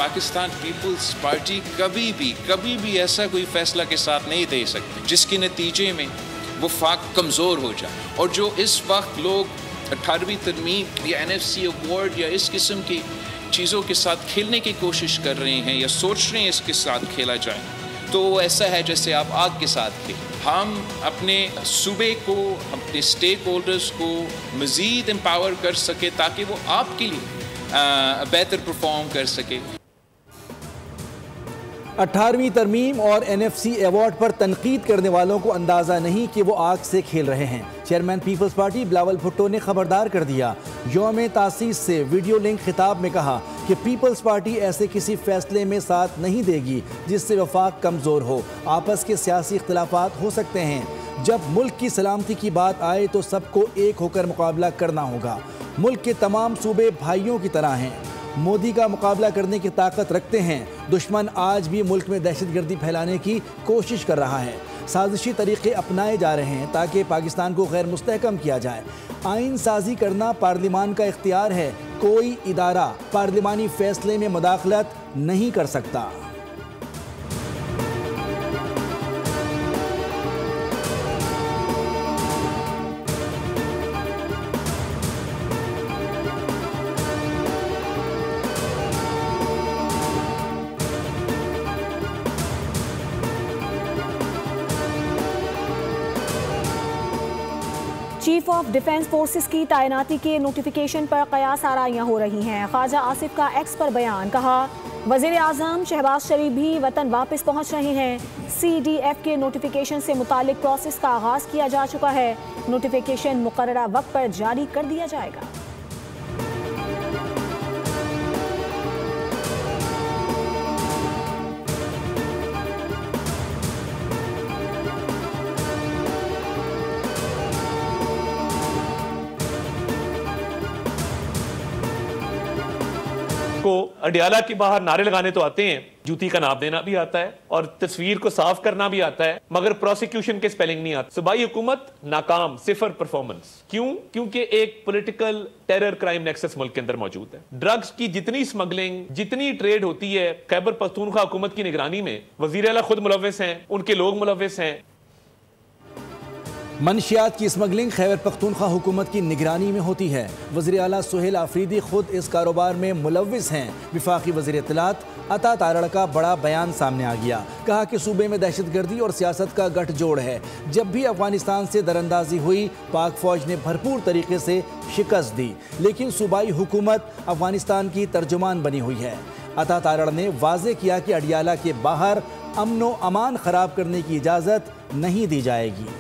Pakistan peoples party कभी भी ऐसा कोई फैसला के साथ नहीं दे सकती जिसके नतीजे में वफाक कमज़ोर हो जाए। और जो इस वक्त लोग 18वीं तरमीम या NFC अवार्ड या इस किस्म की चीज़ों के साथ खेलने की कोशिश कर रहे हैं या सोच रहे हैं इसके साथ खेला जाए, तो ऐसा है जैसे आप आग के साथ खेलें। हम अपने सूबे को, अपने स्टेक होल्डर्स को मज़ीद एम्पावर कर सके ताकि वो आपके लिए बेहतर परफॉर्म कर सके। 18वीं तरमीम और NFC अवार्ड पर तनकीद करने वालों को अंदाज़ा नहीं कि वो आग से खेल रहे हैं। चेयरमैन पीपल्स पार्टी बिलावल भुट्टो ने खबरदार कर दिया। यौम तासीस से वीडियो लिंक खिताब में कहा कि पीपल्स पार्टी ऐसे किसी फैसले में साथ नहीं देगी जिससे वफाक कमज़ोर हो। आपस के सियासी इख्तिलाफात हो सकते हैं, जब मुल्क की सलामती की बात आए तो सबको एक होकर मुकाबला करना होगा। मुल्क के तमाम सूबे भाइयों की तरह हैं, मोदी का मुकाबला करने की ताकत रखते हैं। दुश्मन आज भी मुल्क में दहशतगर्दी फैलाने की कोशिश कर रहा है। साजिशी तरीके अपनाए जा रहे हैं ताकि पाकिस्तान को गैर मुस्तहकम किया जाए। आइन साजी करना पार्लिमान का इख्तियार है, कोई इदारा पार्लिमानी फैसले में मुदाखलत नहीं कर सकता। चीफ ऑफ डिफेंस फोर्सेस की तैनाती के नोटिफिकेशन पर कयास आराइयाँ हो रही हैं। ख्वाजा आसिफ का एक्स पर बयान, कहा वज़ीर आज़म शहबाज शरीफ भी वतन वापस पहुँच रहे हैं। CDF के नोटिफिकेशन से मुतालिक प्रोसेस का आगाज़ किया जा चुका है। नोटिफिकेशन मुकर्ररा वक्त पर जारी कर दिया जाएगा। को अडियाला के बाहर नारे लगाने तो आते हैं, जूती का नाप देना भी आता है और तस्वीर को साफ करना भी आता है, मगर प्रोसिक्यूशन के स्पेलिंग नहीं आते। सूबाई हुकूमत नाकाम, सिफर परफॉर्मेंस। क्यों? क्योंकि एक पॉलिटिकल टेरर क्राइम नेक्सस मुल्क के अंदर मौजूद है। ड्रग्स की जितनी स्मगलिंग, जितनी ट्रेड होती है, खैबर पख्तूनख्वा हुकूमत की निगरानी में वजीर आला खुद मुलव्विस हैं, उनके लोग मुलव्विस हैं। मनशियात की स्मगलिंग खैबर पख्तूनख्वा हुकूमत की निगरानी में होती है। वज़ीर आला सुहेल आफरीदी खुद इस कारोबार में मुलव्विस हैं। विफाकी वज़ीर इत्तलात अता तारड़ का बड़ा बयान सामने आ गया। कहा कि सूबे में दहशतगर्दी और सियासत का गठजोड़ है। जब भी अफगानिस्तान से दरअंदाजी हुई, पाक फौज ने भरपूर तरीके से शिकस्त दी, लेकिन सूबाई हुकूमत अफगानिस्तान की तर्जुमान बनी हुई है। अता तारड़ ने वाज़ेह किया कि अडियाला के बाहर अमन व अमान खराब करने की इजाज़त नहीं दी जाएगी।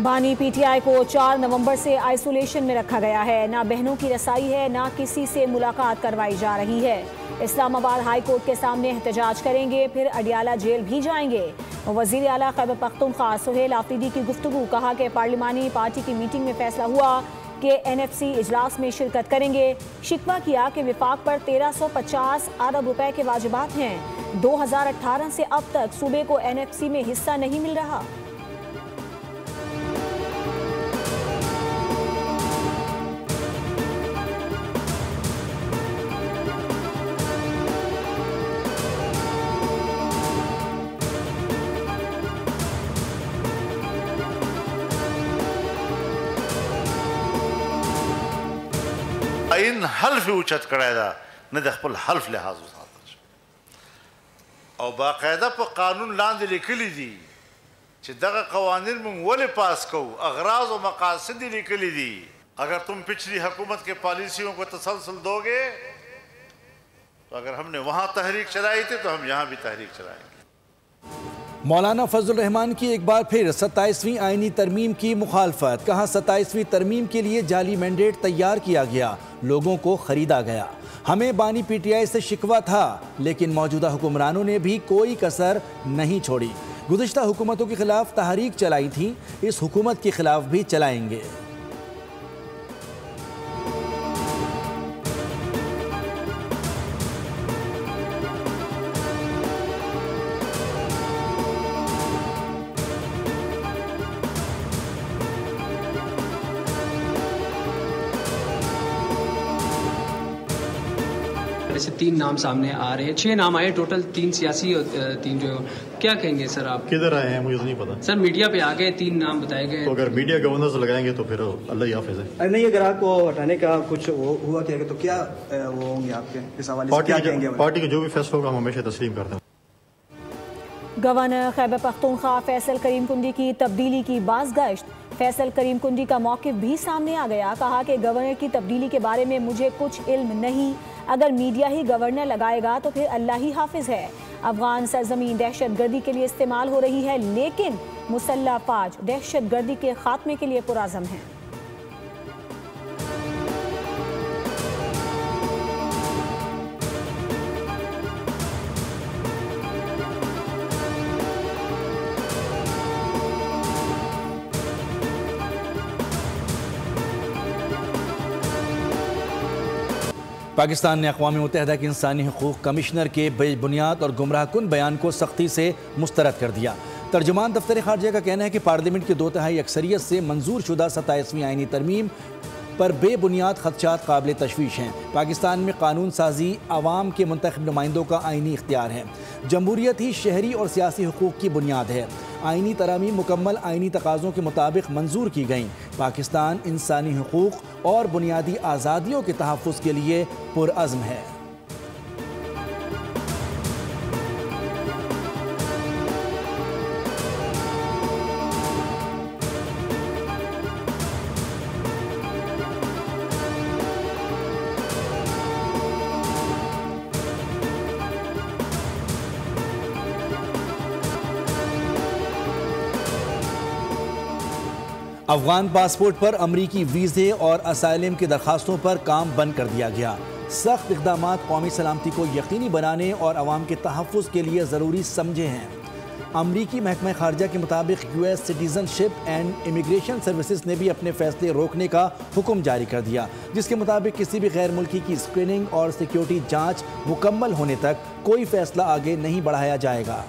बानी PTI को 4 नवंबर से आइसोलेशन में रखा गया है। ना बहनों की रसाई है, ना किसी से मुलाकात करवाई जा रही है। इस्लामाबाद हाई कोर्ट के सामने एहतजाज करेंगे, फिर अडियाला जेल भी जाएंगे। वज़ीर आला खैबर पख्तूनख्वा सुहेल आफरीदी की गुफ्तगू, कहा कि पार्लिमानी पार्टी की मीटिंग में फैसला हुआ कि NFC इजलास में शिरकत करेंगे। शिकवा किया कि विफाक पर 1350 अरब रुपए के वाजिबात हैं। 2018 से अब तक सूबे को NFC में हिस्सा नहीं मिल रहा। इन हल्फ उचत करेगा न दखल हल्फ लिहाज और बाकायदा पर कानून लांद लिखली दी दगा कवानीन में वले पास को अगराज और मकासद लिखली दी। अगर तुम पिछली हुकूमत के पॉलिसियों को तसलसल दोगे तो अगर हमने वहां तहरीक चलाई थी तो हम यहाँ भी तहरीक चलाएंगे। मौलाना फजल रहमान की एक बार फिर 27वीं आईनी तरमीम की मुखालफत। कहा 27वीं तरमीम के लिए जाली मैंडेट तैयार किया गया, लोगों को खरीदा गया। हमें बानी PTI से शिकवा था, लेकिन मौजूदा हुक्मरानों ने भी कोई कसर नहीं छोड़ी। गुज़िश्ता हुकूमतों के खिलाफ तहरीक चलाई थी, इस हुकूमत के खिलाफ भी चलाएंगे। से 3 नाम सामने आ रहे हैं, 6 नाम आए टोटल, 3 सियासी और 3 जो, क्या कहेंगे सर आप? किधर आए हैं मुझे तो नहीं पता सर। मीडिया पे आ गए, 3 नाम बताए गए। तो अगर मीडिया गवर्नर्स लगाएंगे तो फिर अल्लाह ही हाफिज है। नहीं, अगर आपको हटाने का कुछ हुआ क्या तो क्या वो होंगे आपके इस हवाले से, क्या कहेंगे? पार्टी का जो भी फैसला होगा हम हमेशा तस्लीम करते हैं। गवर्नर खैबर पख्तूनख्वा फैसल करीम कुंडी की तब्दीली की बाज़गश्त। फैसल करीम कुंडी का मौक़िफ़ भी सामने आ गया। कहा कि गवर्नर की तब्दीली के बारे में मुझे कुछ इल्म नहीं, अगर मीडिया ही गवर्नर लगाएगा तो फिर अल्लाह ही हाफिज है। अफगान सरजमीन दहशत गर्दी के लिए इस्तेमाल हो रही है, लेकिन मुसल्लह फ़ौज दहशत गर्दी के खात्मे के लिए पुरअज़्म है। पाकिस्तान ने अक़वाम मुत्तहिदा के इंसानी हकूक़ कमिश्नर के बेबुनियाद और गुमराहकुन बयान को सख्ती से मुस्तरद कर दिया। तर्जुमान दफ्तर ख़ारजा का कहना है कि पार्लियामेंट की 2/3 अक्सरियत से मंजूर शुदा 27वीं आईनी तरमीम पर बेबुनियाद खदशात काबिल तशवीश हैं। पाकिस्तान में कानून साजी आवाम के मुंतखब नुमाइंदों का आइनी इख्तियार है। जमहूरियत ही शहरी और सियासी हुकूक़ की बुनियाद है। आइनी तरामीम मुकम्मल आइनी तकाज़ों के मुताबिक मंजूर की गईं। पाकिस्तान इंसानी हुकूक़ और बुनियादी आज़ादियों के तहफ़्फ़ुज़ के लिए पुरअज़्म है। अफगान पासपोर्ट पर अमरीकी वीज़े और असाइलम की दरख्वास्तों पर काम बंद कर दिया गया। सख्त इक़दाम कौमी सलामती को यकीनी बनाने और अवाम के तहफ़्फ़ुज़ के लिए ज़रूरी समझे हैं। अमरीकी महकमा ख़ारजा के मुताबिक US citizenship and immigration services ने भी अपने फ़ैसले रोकने का हुक्म जारी कर दिया, जिसके मुताबिक किसी भी गैर मुल्की की स्क्रीनिंग और सिक्योरिटी जाँच मुकम्मल होने तक कोई फ़ैसला आगे नहीं बढ़ाया जाएगा।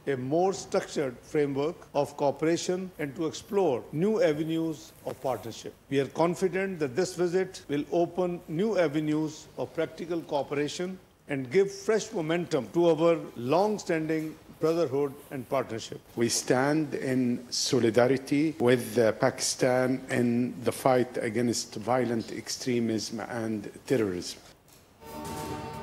a more structured framework of cooperation and to explore new avenues of partnership. We are confident that this visit will open new avenues of practical cooperation and give fresh momentum to our long-standing brotherhood and partnership. We stand in solidarity with Pakistan in the fight against violent extremism and terrorism.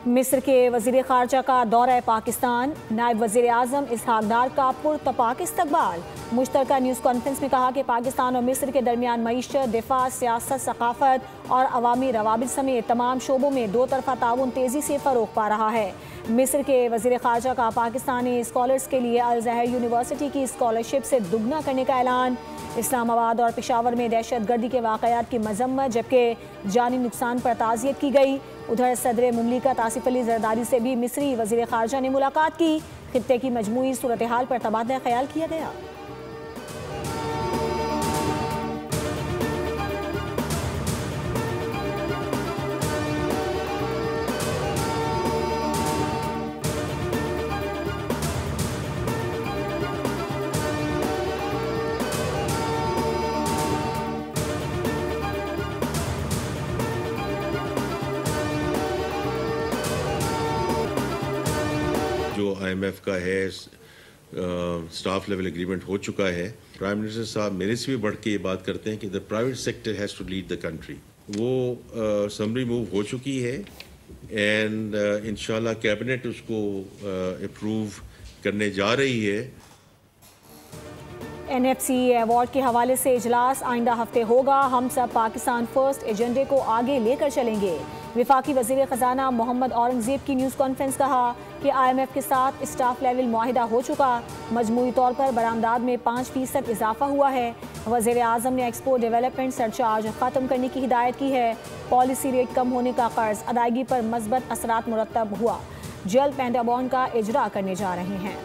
मिस्र के वज़ीर ख़ारजा का दौरा पाकिस्तान। नायब वज़ीर आज़म इसहाक़ डार का पुरतपाक इस्तक़बाल। मुश्तरका news conference में कहा कि पाकिस्तान और मिस्र के दरमियान मईशत, दिफा, सियासत, सकाफ़त और अवामी रवाबित समेत तमाम शोबों में दो तरफ़ा ताउन तेज़ी से फ़रोग़ पा रहा है। मिस्र के वज़ीर ख़ारजा का पाकिस्तानी स्कॉलर्स के लिए अल ज़हर यूनिवर्सिटी की स्कॉलरशिप से दुगना करने का ऐलान। इस्लामाबाद और पेशावर में दहशत गर्दी के वाक़यात की मज़म्मत जबकि जानी नुकसान पर ताज़ियत की गई। उधर सदर मुमलिकत आसिफ अली ज़रदारी से भी मिस्री वज़ीर ख़ारजा ने मुलाकात की। खित्ते की मजमूई सूरत हाल पर तबादला ख्याल किया गया। जो IMF का है स्टाफ लेवल एग्रीमेंट हो चुका है। प्राइम मिनिस्टर साहब मेरे से भी बढ़ के ये बात करते हैं कि the private sector has to lead the country. वो समरी मूव हो चुकी है एंड इंशाल्लाह कैबिनेट उसको अप्रूव करने जा रही है। NFC अवार्ड के हवाले से इजलास आइंदा हफ्ते होगा। हम सब पाकिस्तान फर्स्ट एजेंडे को आगे लेकर चलेंगे। वफाकी वज़ीर ख़जाना मोहम्मद औरंगज़ेब की न्यूज़ कॉन्फ्रेंस कहा कि IMF के साथ स्टाफ लेवल मुआहिदा हो चुका, मजमूई तौर पर बरामदात में 5% इजाफा हुआ है। वज़ीर आज़म ने एक्सपोर्ट डेवलपमेंट सरचार्ज ख़त्म करने की हिदायत की है। पॉलिसी रेट कम होने का कर्ज अदायगी पर मस्बत असरात मुरतब हुआ। जल्द पेंटागन का इजरा करने जा रहे हैं।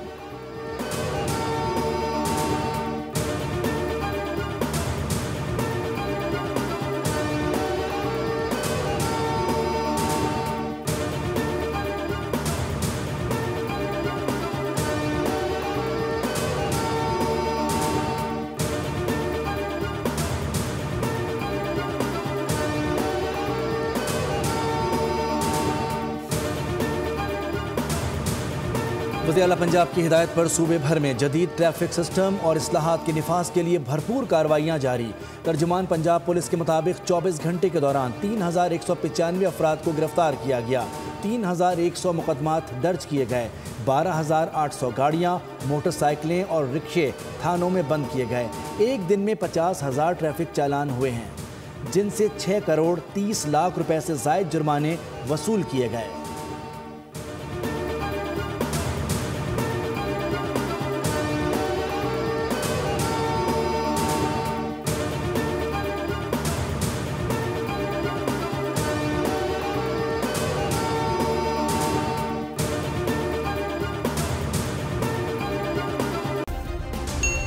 वज़ीर आला पंजाब की हिदायत पर सूबे भर में जदीद ट्रैफिक सिस्टम और इस्लाहात के निफाज के लिए भरपूर कार्रवाइयाँ जारी। तर्जुमान पंजाब पुलिस के मुताबिक 24 घंटे के दौरान 3195 अफराद को गिरफ्तार किया गया, 3100 मुकदमात दर्ज किए गए, 12800 गाड़ियाँ, मोटरसाइकिलें और रिक्शे थानों में बंद किए गए। एक दिन में 50,000 ट्रैफिक चालान हुए हैं, जिनसे 6 करोड़ 30 लाख रुपए से ज़ायद जुर्माने वसूल किए गए।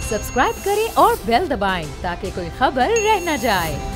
सब्सक्राइब करें और बेल दबाएं ताकि कोई खबर रह न जाए।